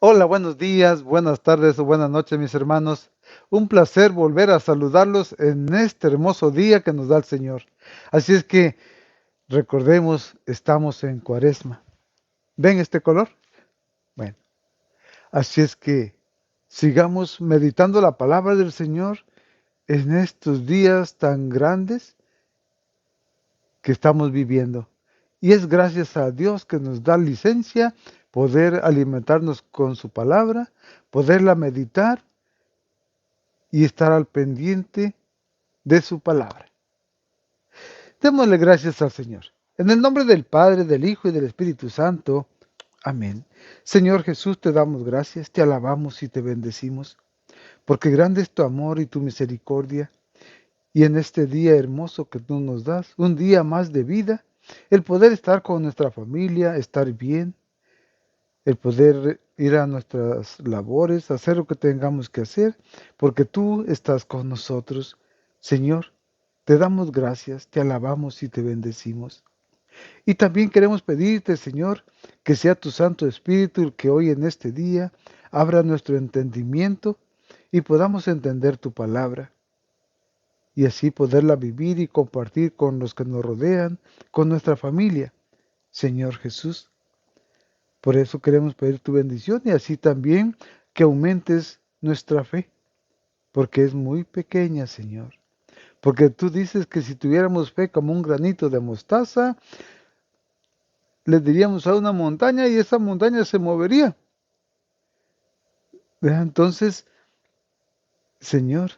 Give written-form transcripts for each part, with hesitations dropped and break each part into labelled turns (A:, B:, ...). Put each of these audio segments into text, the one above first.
A: Hola, buenos días, buenas tardes o buenas noches, mis hermanos. Un placer volver a saludarlos en este hermoso día que nos da el Señor. Así es que recordemos, estamos en Cuaresma. ¿Ven este color? Bueno, así es que sigamos meditando la palabra del Señor en estos días tan grandes que estamos viviendo. Y es gracias a Dios que nos da licencia poder alimentarnos con su palabra, poderla meditar y estar al pendiente de su palabra. Démosle gracias al Señor. En el nombre del Padre, del Hijo y del Espíritu Santo. Amén. Señor Jesús, te damos gracias, te alabamos y te bendecimos, porque grande es tu amor y tu misericordia. Y en este día hermoso que tú nos das, un día más de vida, el poder estar con nuestra familia, estar bien, el poder ir a nuestras labores, hacer lo que tengamos que hacer, porque tú estás con nosotros. Señor, te damos gracias, te alabamos y te bendecimos. Y también queremos pedirte, Señor, que sea tu Santo Espíritu el que hoy en este día abra nuestro entendimiento y podamos entender tu palabra y así poderla vivir y compartir con los que nos rodean, con nuestra familia. Señor Jesús, por eso queremos pedir tu bendición y así también que aumentes nuestra fe, porque es muy pequeña, Señor. Porque tú dices que si tuviéramos fe como un granito de mostaza, le diríamos a una montaña y esa montaña se movería. ¿Verdad? Entonces, Señor,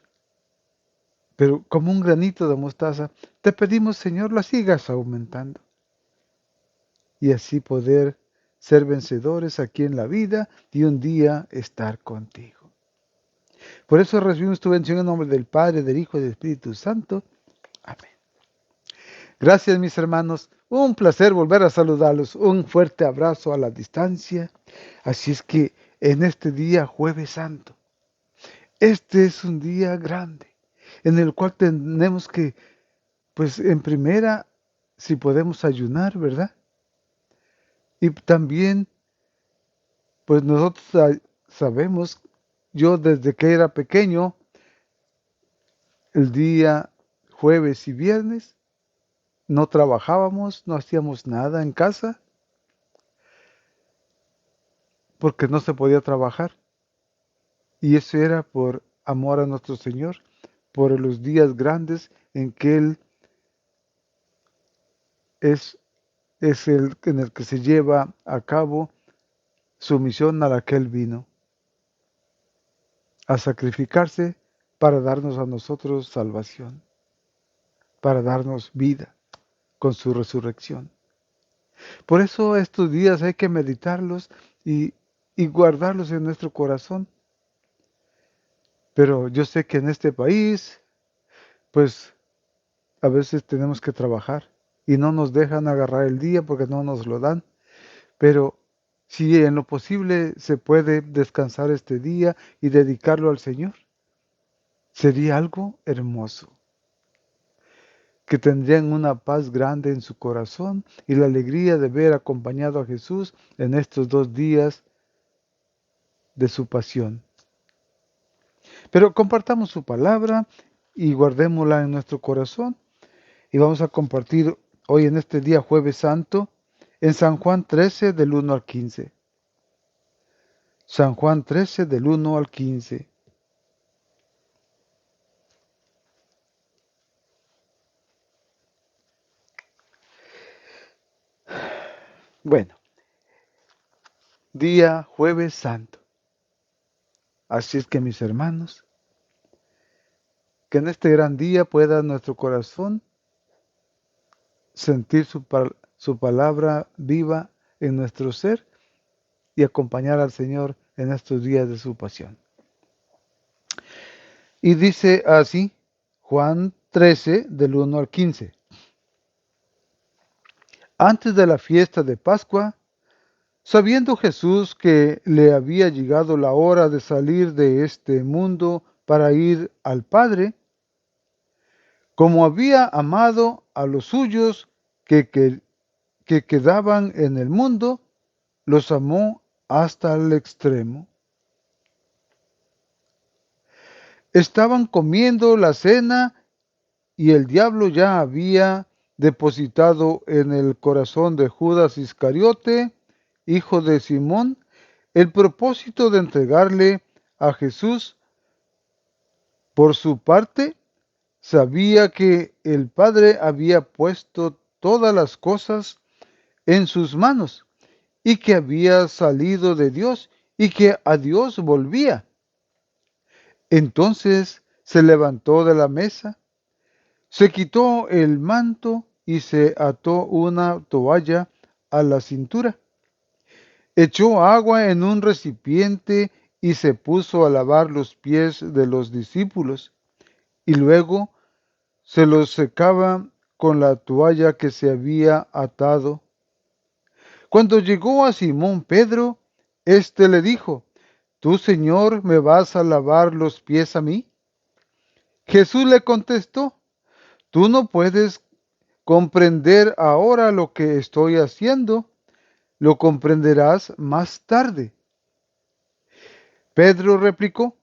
A: pero como un granito de mostaza, te pedimos, Señor, la sigas aumentando y así poder ser vencedores aquí en la vida y un día estar contigo. Por eso recibimos tu bendición en nombre del Padre, del Hijo y del Espíritu Santo. Amén. Gracias, mis hermanos. Un placer volver a saludarlos. Un fuerte abrazo a la distancia. Así es que en este día, Jueves Santo, este es un día grande en el cual tenemos que, pues en primera, si podemos ayunar, ¿verdad? Y también, pues nosotros sabemos, yo desde que era pequeño, el día jueves y viernes, no trabajábamos, no hacíamos nada en casa, porque no se podía trabajar. Y eso era por amor a nuestro Señor, por los días grandes en que Él es, es el en el que se lleva a cabo su misión a la que Él vino, a sacrificarse para darnos a nosotros salvación, para darnos vida con su resurrección. Por eso estos días hay que meditarlos y guardarlos en nuestro corazón. Pero yo sé que en este país, pues a veces tenemos que trabajar y no nos dejan agarrar el día porque no nos lo dan. Pero si en lo posible se puede descansar este día y dedicarlo al Señor, sería algo hermoso, que tendrían una paz grande en su corazón y la alegría de ver acompañado a Jesús en estos 2 días de su pasión. Pero compartamos su palabra y guardémosla en nuestro corazón y vamos a compartir hoy en este día Jueves Santo en San Juan 13 del 1 al 15. San Juan 13 del 1 al 15. Bueno, día Jueves Santo. Así es que mis hermanos, que en este gran día pueda nuestro corazón sentir su palabra viva en nuestro ser y acompañar al Señor en estos días de su pasión. Y dice así, Juan 13, del 1 al 15. Antes de la fiesta de Pascua, sabiendo Jesús que le había llegado la hora de salir de este mundo para ir al Padre, como había amado a los suyos que quedaban en el mundo, los amó hasta el extremo. Estaban comiendo la cena y el diablo ya había depositado en el corazón de Judas Iscariote, hijo de Simón, el propósito de entregarle a Jesús. Por su parte, sabía que el Padre había puesto todas las cosas en sus manos y que había salido de Dios y que a Dios volvía. Entonces se levantó de la mesa, se quitó el manto y se ató una toalla a la cintura. Echó agua en un recipiente y se puso a lavar los pies de los discípulos, y luego se los secaba con la toalla que se había atado. Cuando llegó a Simón Pedro, éste le dijo: ¿Tú, Señor, me vas a lavar los pies a mí? Jesús le contestó: Tú no puedes comprender ahora lo que estoy haciendo, lo comprenderás más tarde. Pedro replicó: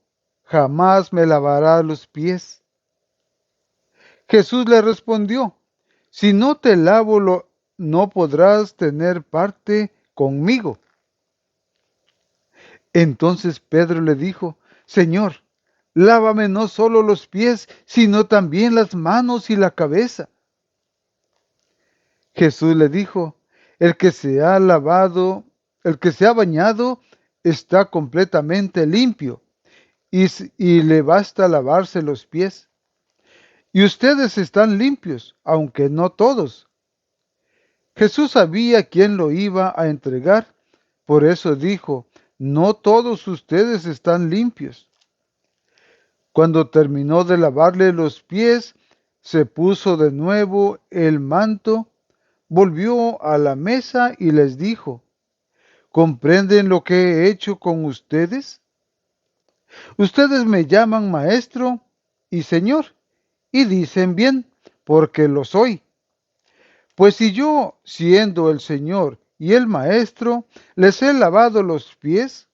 A: Jamás me lavarás los pies. Jesús le respondió: Si no te lavo, no podrás tener parte conmigo. Entonces Pedro le dijo: Señor, lávame no solo los pies, sino también las manos y la cabeza. Jesús le dijo: El que se ha lavado, el que se ha bañado, está completamente limpio, y le basta lavarse los pies. Y ustedes están limpios, aunque no todos. Jesús sabía quién lo iba a entregar, por eso dijo: No todos ustedes están limpios. Cuando terminó de lavarle los pies, se puso de nuevo el manto, volvió a la mesa y les dijo: ¿Comprenden lo que he hecho con ustedes? Ustedes me llaman maestro y señor, y dicen bien, porque lo soy. Pues si yo, siendo el Señor y el Maestro, les he lavado los pies,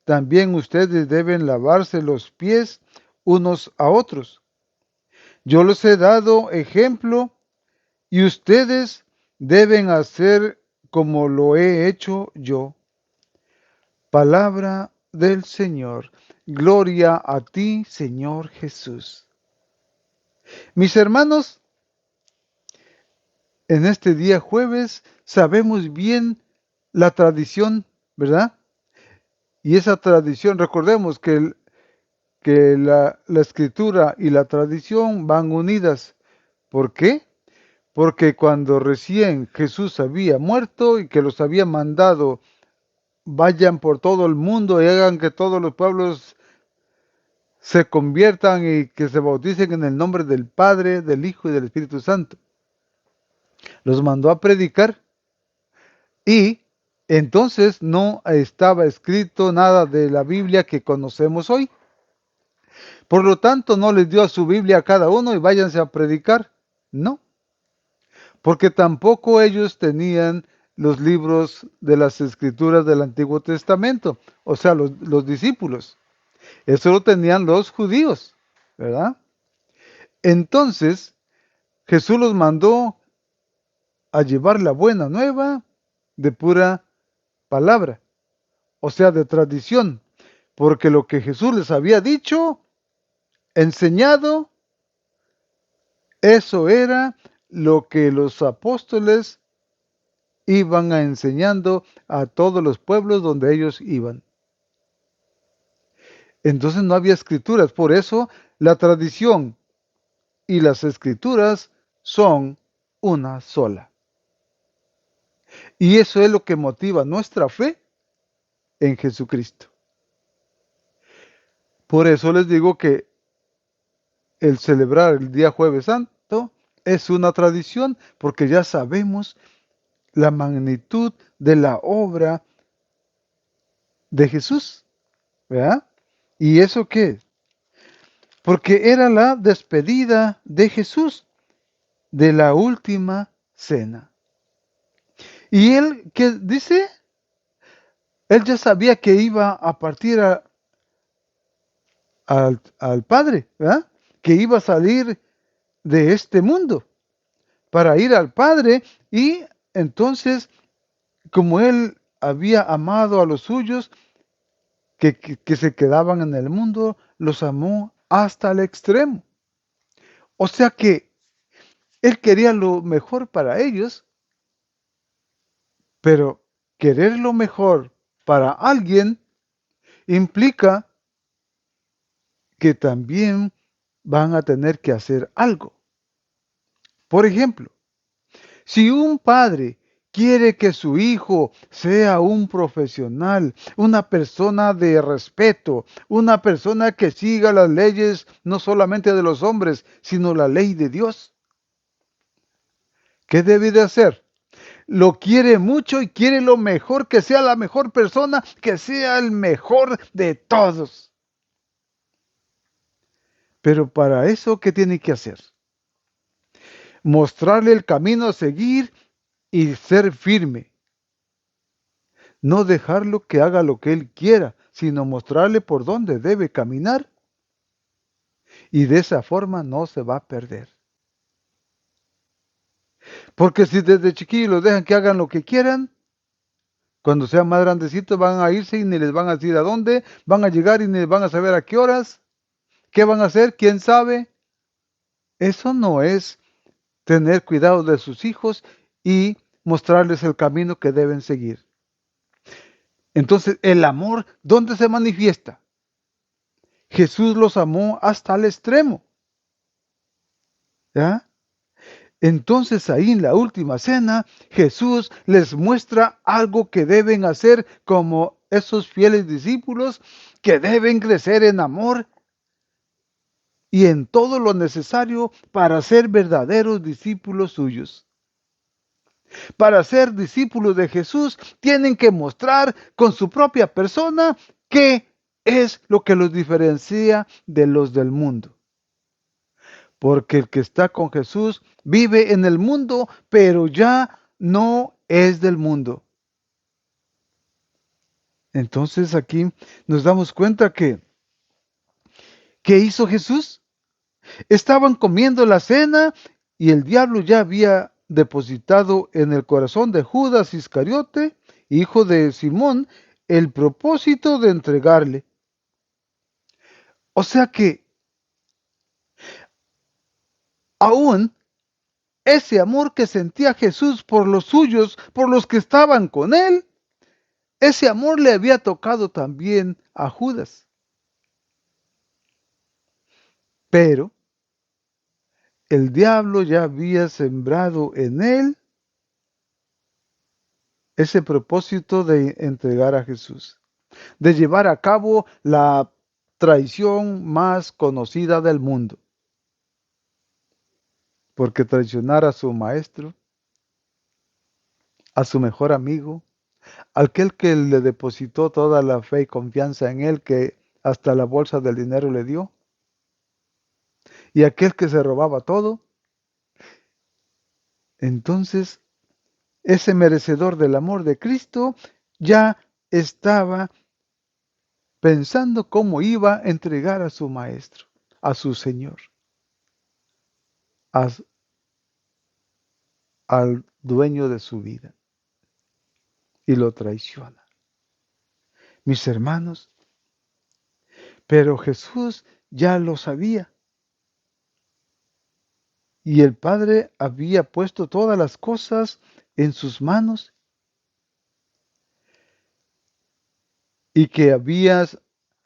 A: también ustedes deben lavarse los pies unos a otros. Yo les he dado ejemplo y ustedes deben hacer como lo he hecho yo. Palabra del Señor. Gloria a ti, Señor Jesús. Mis hermanos, en este día jueves sabemos bien la tradición, ¿verdad? Y esa tradición, recordemos que la escritura y la tradición van unidas. ¿Por qué? Porque cuando recién Jesús había muerto y que los había mandado, vayan por todo el mundo y hagan que todos los pueblos se conviertan y que se bauticen en el nombre del Padre, del Hijo y del Espíritu Santo. Los mandó a predicar y entonces no estaba escrito nada de la Biblia que conocemos hoy. Por lo tanto, no les dio a su Biblia a cada uno y váyanse a predicar. No, porque tampoco ellos tenían los libros de las escrituras del Antiguo Testamento, o sea, los discípulos. Eso lo tenían los judíos, ¿verdad? Entonces, Jesús los mandó a llevar la buena nueva de pura palabra, o sea, de tradición, porque lo que Jesús les había dicho, enseñado, eso era lo que los apóstoles iban enseñando a todos los pueblos donde ellos iban. Entonces no había escrituras, por eso la tradición y las escrituras son una sola. Y eso es lo que motiva nuestra fe en Jesucristo. Por eso les digo que el celebrar el día Jueves Santo es una tradición, porque ya sabemos la magnitud de la obra de Jesús, ¿verdad? ¿Y eso qué? Porque era la despedida de Jesús de la última cena. ¿Y él qué dice? Él ya sabía que iba a partir al Padre, ¿verdad? Que iba a salir de este mundo para ir al Padre y entonces, como Él había amado a los suyos que se quedaban en el mundo, los amó hasta el extremo. O sea que Él quería lo mejor para ellos, pero querer lo mejor para alguien implica que también van a tener que hacer algo. Por ejemplo, si un padre quiere que su hijo sea un profesional, una persona de respeto, una persona que siga las leyes no solamente de los hombres, sino la ley de Dios, ¿qué debe de hacer? Lo quiere mucho y quiere lo mejor, que sea la mejor persona, que sea el mejor de todos. Pero para eso, ¿qué tiene que hacer? Mostrarle el camino a seguir y ser firme. No dejarlo que haga lo que él quiera, sino mostrarle por dónde debe caminar. Y de esa forma no se va a perder. Porque si desde chiquillos los dejan que hagan lo que quieran, cuando sean más grandecitos van a irse y ni les van a decir a dónde, van a llegar y ni les van a saber a qué horas, qué van a hacer, quién sabe. Eso no es tener cuidado de sus hijos y mostrarles el camino que deben seguir. Entonces, el amor, ¿dónde se manifiesta? Jesús los amó hasta el extremo. ¿Ya? Entonces ahí en la última cena, Jesús les muestra algo que deben hacer como esos fieles discípulos que deben crecer en amor y en todo lo necesario para ser verdaderos discípulos suyos. Para ser discípulos de Jesús, tienen que mostrar con su propia persona qué es lo que los diferencia de los del mundo. Porque el que está con Jesús vive en el mundo, pero ya no es del mundo. Entonces aquí nos damos cuenta que, ¿qué hizo Jesús? Estaban comiendo la cena y el diablo ya había depositado en el corazón de Judas Iscariote, hijo de Simón, el propósito de entregarle. O sea que aún ese amor que sentía Jesús por los suyos, por los que estaban con él, ese amor le había tocado también a Judas. Pero el diablo ya había sembrado en él ese propósito de entregar a Jesús, de llevar a cabo la traición más conocida del mundo. Porque traicionar a su maestro, a su mejor amigo, aquel que le depositó toda la fe y confianza en él, que hasta la bolsa del dinero le dio, y aquel que se robaba todo, entonces ese merecedor del amor de Cristo ya estaba pensando cómo iba a entregar a su maestro, a su Señor, a- al dueño de su vida, y lo traiciona. Mis hermanos, pero Jesús ya lo sabía, y el Padre había puesto todas las cosas en sus manos, y que habías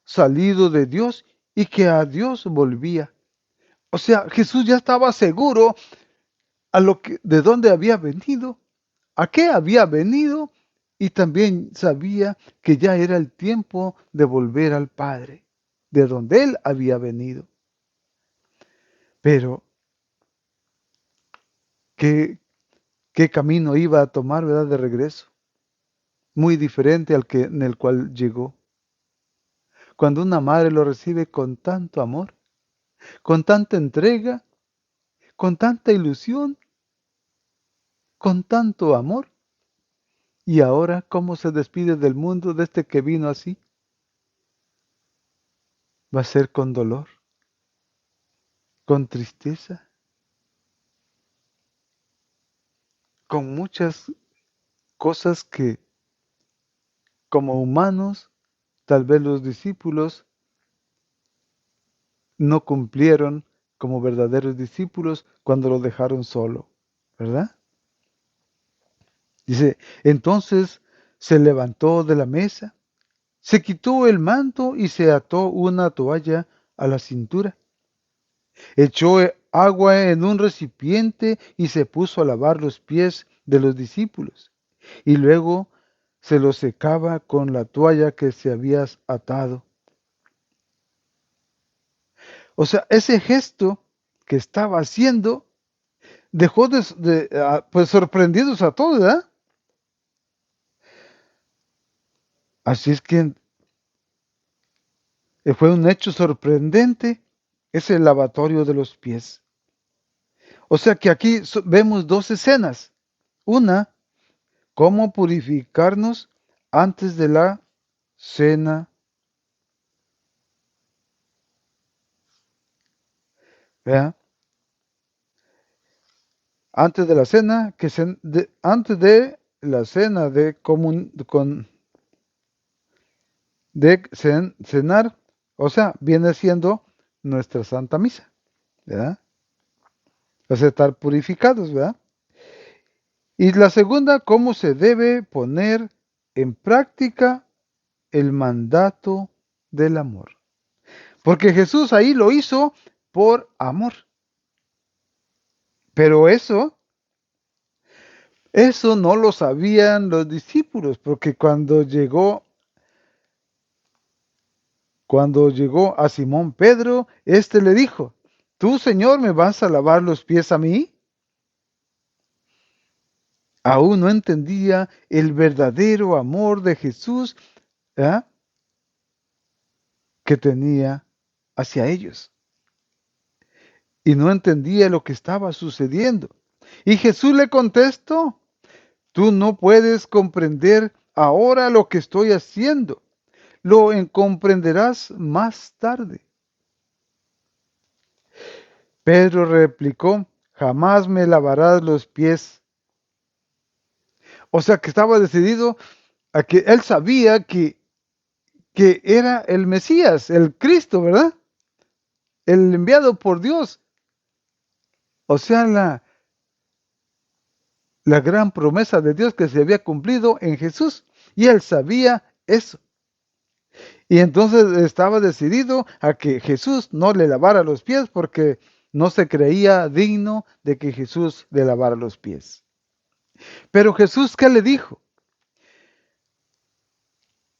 A: salido de Dios y que a Dios volvía. O sea, Jesús ya estaba seguro de dónde había venido, a qué había venido, y también sabía que ya era el tiempo de volver al Padre, de donde él había venido. Pero, ¿qué, qué camino iba a tomar, verdad, de regreso? Muy diferente al que en el cual llegó. Cuando una madre lo recibe con tanto amor, con tanta entrega, con tanta ilusión, con tanto amor, Y ahora, ¿cómo se despide del mundo de este que vino así? Va a ser con dolor, con tristeza, con muchas cosas que como humanos, tal vez los discípulos no cumplieron como verdaderos discípulos cuando lo dejaron solo, ¿verdad? Dice, entonces se levantó de la mesa, se quitó el manto y se ató una toalla a la cintura. Echó agua en un recipiente y se puso a lavar los pies de los discípulos. Y luego se los secaba con la toalla que se había atado. O sea, ese gesto que estaba haciendo dejó pues sorprendidos a todos, ¿verdad? Así es que fue un hecho sorprendente ese lavatorio de los pies. O sea que aquí vemos dos escenas. Una, cómo purificarnos antes de la cena, ¿verdad? Antes de la cena, antes de la cena de cenar, o sea, viene siendo nuestra Santa Misa, ¿verdad? O sea, estar purificados, ¿verdad? Y la segunda, cómo se debe poner en práctica el mandato del amor. Porque Jesús ahí lo hizo por amor. Pero eso no lo sabían los discípulos, porque cuando llegó a Simón Pedro, éste le dijo, ¿tú, Señor, me vas a lavar los pies a mí? Aún no entendía el verdadero amor de Jesús, ¿eh? que tenía hacia ellos. Y no entendía lo que estaba sucediendo. Y Jesús le contestó, tú no puedes comprender ahora lo que estoy haciendo, comprenderás más tarde. Pedro replicó, jamás me lavarás los pies. O sea que estaba decidido a que él sabía que era el Mesías, el Cristo, ¿verdad? El enviado por Dios. O sea, la gran promesa de Dios que se había cumplido en Jesús. Y él sabía eso. Y entonces estaba decidido a que Jesús no le lavara los pies porque no se creía digno de que Jesús le lavara los pies. Pero Jesús, ¿qué le dijo?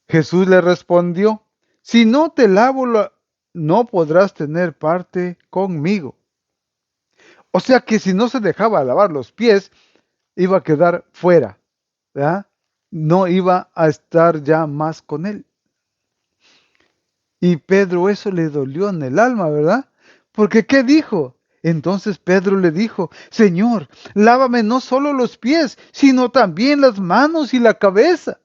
A: Jesús le respondió, si no te lavo, no podrás tener parte conmigo. O sea que si no se dejaba lavar los pies, iba a quedar fuera, ¿verdad? No iba a estar ya más con él. Y Pedro eso le dolió en el alma, ¿verdad? Porque ¿qué dijo? Entonces Pedro le dijo, Señor, lávame no solo los pies, sino también las manos y la cabeza.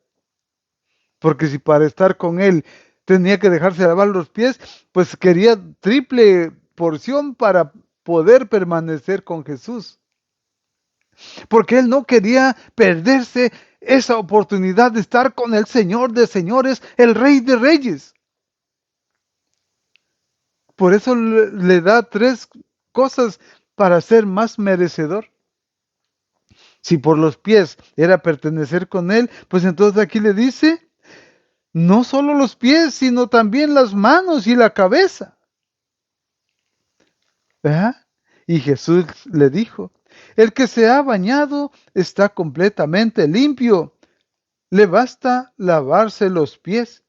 A: Porque si para estar con él tenía que dejarse lavar los pies, pues quería triple porción para poder permanecer con Jesús. Porque él no quería perderse esa oportunidad de estar con el Señor de señores, el Rey de reyes. Por eso le da tres cosas para ser más merecedor. Si por los pies era pertenecer con él, pues entonces aquí le dice, no solo los pies, sino también las manos y la cabeza. ¿Verdad? Y Jesús le dijo, el que se ha bañado está completamente limpio. Le basta lavarse los pies.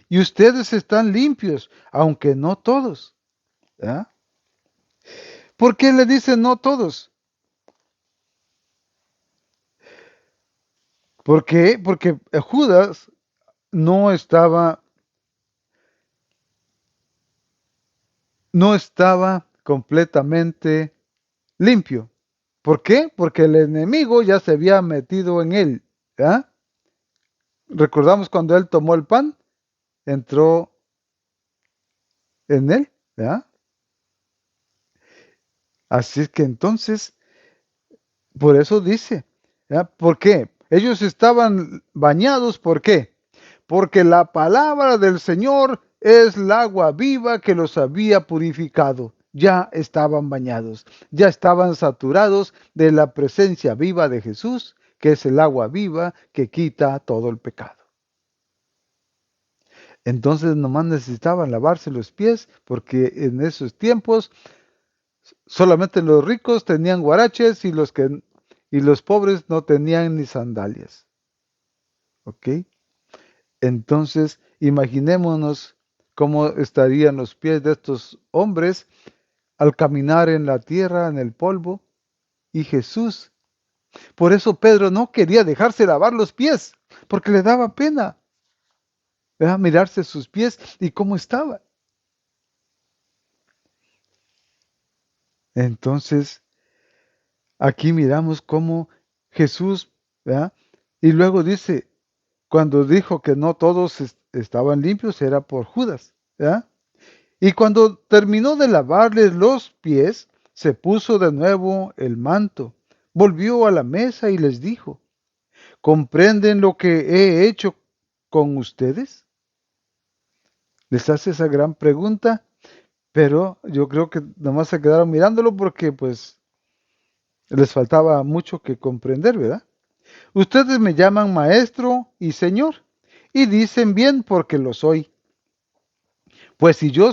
A: Y ustedes están limpios, aunque no todos. ¿Verdad? ¿Por qué le dice no todos? ¿Por qué? Porque Judas no estaba, no estaba completamente limpio. ¿Por qué? Porque el enemigo ya se había metido en él. ¿Ya? Recordamos cuando él tomó el pan, entró en él, ¿verdad? Así es que entonces, por eso dice, ¿verdad? ¿Por qué? Ellos estaban bañados, ¿por qué? Porque la palabra del Señor es el agua viva que los había purificado. Ya estaban bañados, ya estaban saturados de la presencia viva de Jesús, que es el agua viva que quita todo el pecado. Entonces nomás necesitaban lavarse los pies, porque en esos tiempos solamente los ricos tenían guaraches y los pobres no tenían ni sandalias. ¿Ok? Entonces, imaginémonos cómo estarían los pies de estos hombres al caminar en la tierra, en el polvo, y Jesús. Por eso Pedro no quería dejarse lavar los pies, porque le daba pena, ¿verdad? Mirarse sus pies y cómo estaban. Entonces, aquí miramos cómo Jesús, ¿verdad? Y luego dice, cuando dijo que no todos estaban limpios, era por Judas, ¿verdad? Y cuando terminó de lavarles los pies, se puso de nuevo el manto, volvió a la mesa y les dijo, ¿comprenden lo que he hecho con ustedes? Les hace esa gran pregunta, pero yo creo que nomás se quedaron mirándolo porque pues les faltaba mucho que comprender, ¿verdad? Ustedes me llaman maestro y señor, y dicen bien porque lo soy. Pues si yo,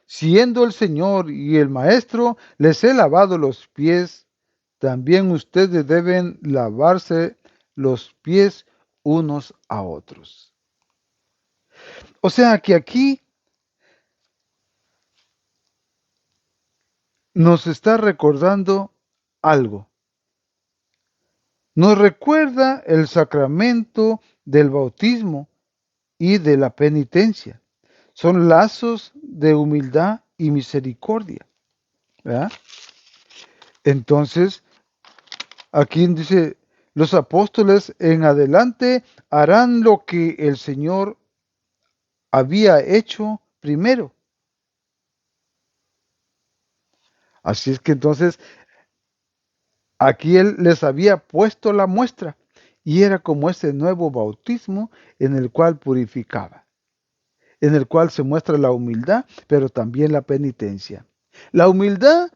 A: siendo el Señor y el Maestro, les he lavado los pies, también ustedes deben lavarse los pies unos a otros. O sea que aquí nos está recordando algo. Nos recuerda el sacramento del bautismo y de la penitencia. Son lazos de humildad y misericordia, ¿verdad? Entonces, aquí dice, los apóstoles en adelante harán lo que el Señor había hecho primero. Así es que entonces aquí Él les había puesto la muestra y era como ese nuevo bautismo en el cual purificaba, en el cual se muestra la humildad, pero también la penitencia. La humildad,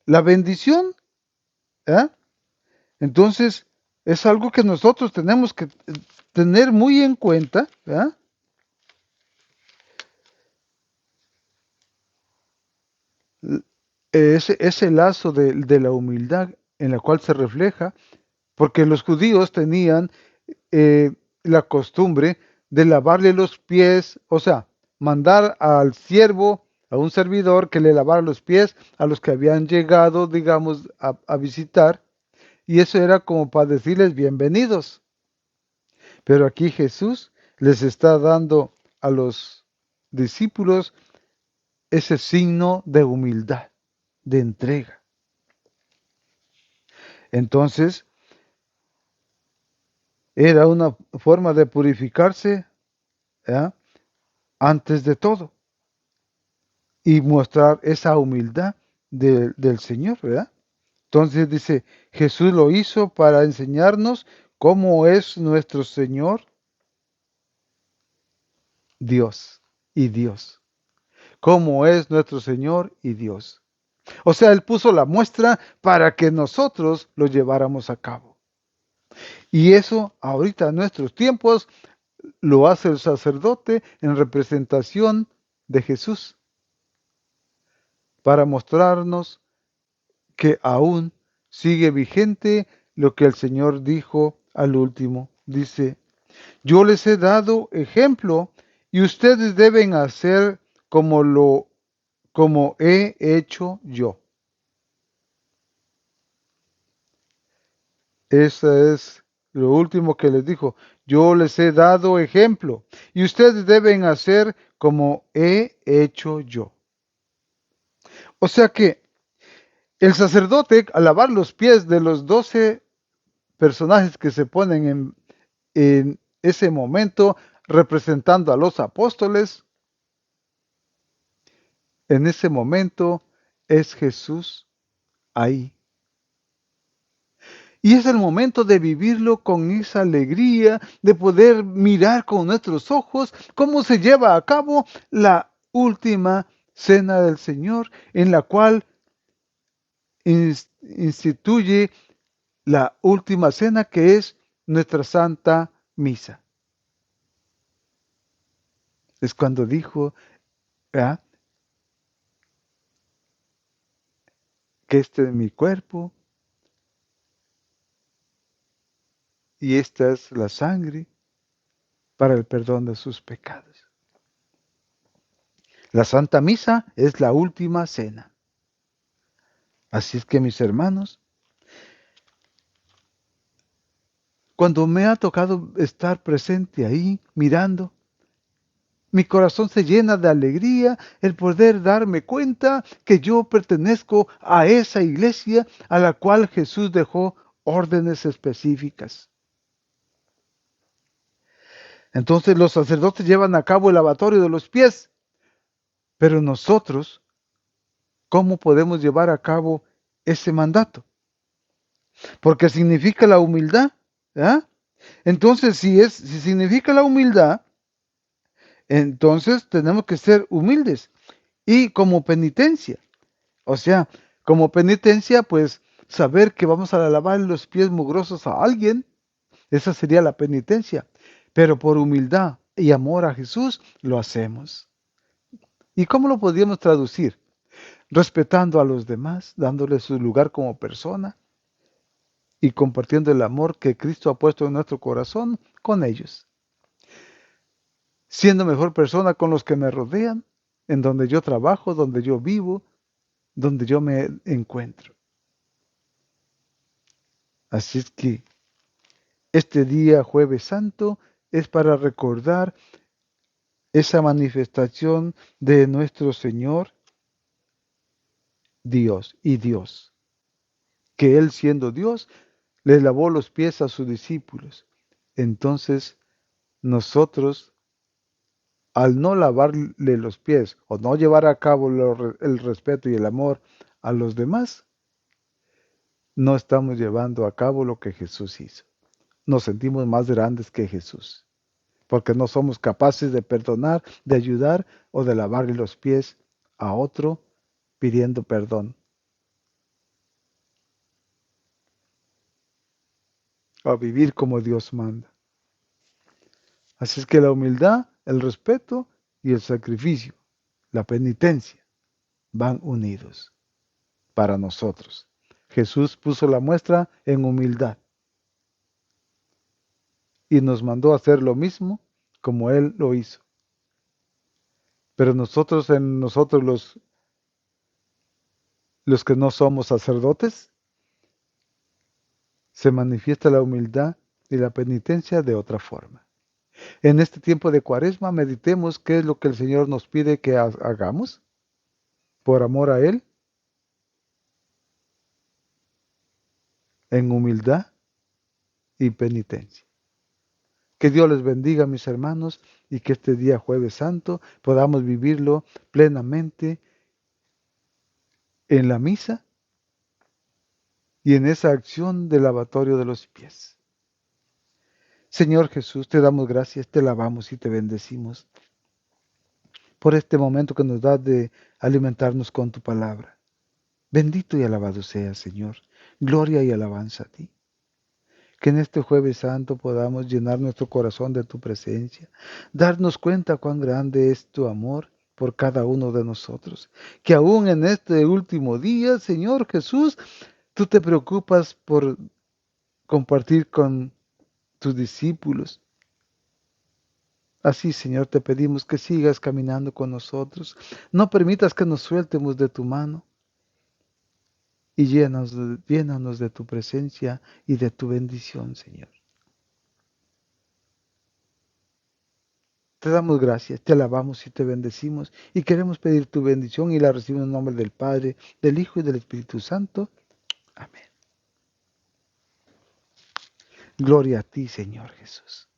A: la bendición, ¿eh? Entonces es algo que nosotros tenemos que tener muy en cuenta, ¿verdad? Ese lazo de la humildad en la cual se refleja, porque los judíos tenían la costumbre de lavarle los pies, o sea, mandar al siervo, a un servidor que le lavara los pies a los que habían llegado, digamos, a visitar, y eso era como para decirles bienvenidos. Pero aquí Jesús les está dando a los discípulos ese signo de humildad, de entrega. Entonces, era una forma de purificarse, ¿ya? Antes de todo y mostrar esa humildad del Señor, ¿verdad? Entonces dice, Jesús lo hizo para enseñarnos cómo es nuestro Señor Dios y Dios. Cómo es nuestro Señor y Dios. O sea, Él puso la muestra para que nosotros lo lleváramos a cabo. Y eso ahorita en nuestros tiempos lo hace el sacerdote en representación de Jesús, para mostrarnos que aún sigue vigente lo que el Señor dijo al último. Dice, yo les he dado ejemplo y ustedes deben hacer como he hecho yo. Eso es lo último que les dijo. Yo les he dado ejemplo y ustedes deben hacer como he hecho yo. O sea que el sacerdote, al lavar los pies de los 12 personajes que se ponen en ese momento representando a los apóstoles, en ese momento es Jesús ahí. Y es el momento de vivirlo con esa alegría, de poder mirar con nuestros ojos cómo se lleva a cabo la última cena del Señor, en la cual instituye la última cena que es nuestra Santa Misa. Es cuando dijo, ¿verdad?, que este es mi cuerpo y esta es la sangre para el perdón de sus pecados. La Santa Misa es la última cena. Así es que, mis hermanos, cuando me ha tocado estar presente ahí, mirando, mi corazón se llena de alegría el poder darme cuenta que yo pertenezco a esa iglesia a la cual Jesús dejó órdenes específicas. Entonces los sacerdotes llevan a cabo el lavatorio de los pies, pero nosotros, ¿cómo podemos llevar a cabo ese mandato? Porque significa la humildad, ¿verdad? Entonces, si significa la humildad, entonces tenemos que ser humildes y como penitencia. O sea, como penitencia, pues saber que vamos a lavar los pies mugrosos a alguien, esa sería la penitencia. Pero por humildad y amor a Jesús lo hacemos. ¿Y cómo lo podríamos traducir? Respetando a los demás, dándoles su lugar como persona y compartiendo el amor que Cristo ha puesto en nuestro corazón con ellos. Siendo mejor persona con los que me rodean, en donde yo trabajo, donde yo vivo, donde yo me encuentro. Así es que este día, Jueves Santo, es para recordar esa manifestación de nuestro Señor Dios y Dios, que Él siendo Dios, le lavó los pies a sus discípulos. Entonces, nosotros, al no lavarle los pies o no llevar a cabo el respeto y el amor a los demás, no estamos llevando a cabo lo que Jesús hizo. Nos sentimos más grandes que Jesús, porque no somos capaces de perdonar, de ayudar o de lavarle los pies a otro pidiendo perdón, a vivir como Dios manda. Así es que la humildad, el respeto y el sacrificio, la penitencia, van unidos para nosotros. Jesús puso la muestra en humildad y nos mandó a hacer lo mismo como Él lo hizo. Pero en nosotros los que no somos sacerdotes, se manifiesta la humildad y la penitencia de otra forma. En este tiempo de Cuaresma meditemos qué es lo que el Señor nos pide que hagamos por amor a Él, en humildad y penitencia. Que Dios les bendiga, mis hermanos, y que este día Jueves Santo podamos vivirlo plenamente en la misa y en esa acción del lavatorio de los pies. Señor Jesús, te damos gracias, te alabamos y te bendecimos por este momento que nos das de alimentarnos con tu palabra. Bendito y alabado sea, Señor. Gloria y alabanza a ti. Que en este Jueves Santo podamos llenar nuestro corazón de tu presencia, darnos cuenta cuán grande es tu amor por cada uno de nosotros. Que aún en este último día, Señor Jesús, tú te preocupas por compartir con tus discípulos. Así, Señor, te pedimos que sigas caminando con nosotros. No permitas que nos sueltemos de tu mano y llénanos de tu presencia y de tu bendición, Señor. Te damos gracias, te alabamos y te bendecimos y queremos pedir tu bendición y la recibimos en el nombre del Padre, del Hijo y del Espíritu Santo. Amén. Gloria a ti, Señor Jesús.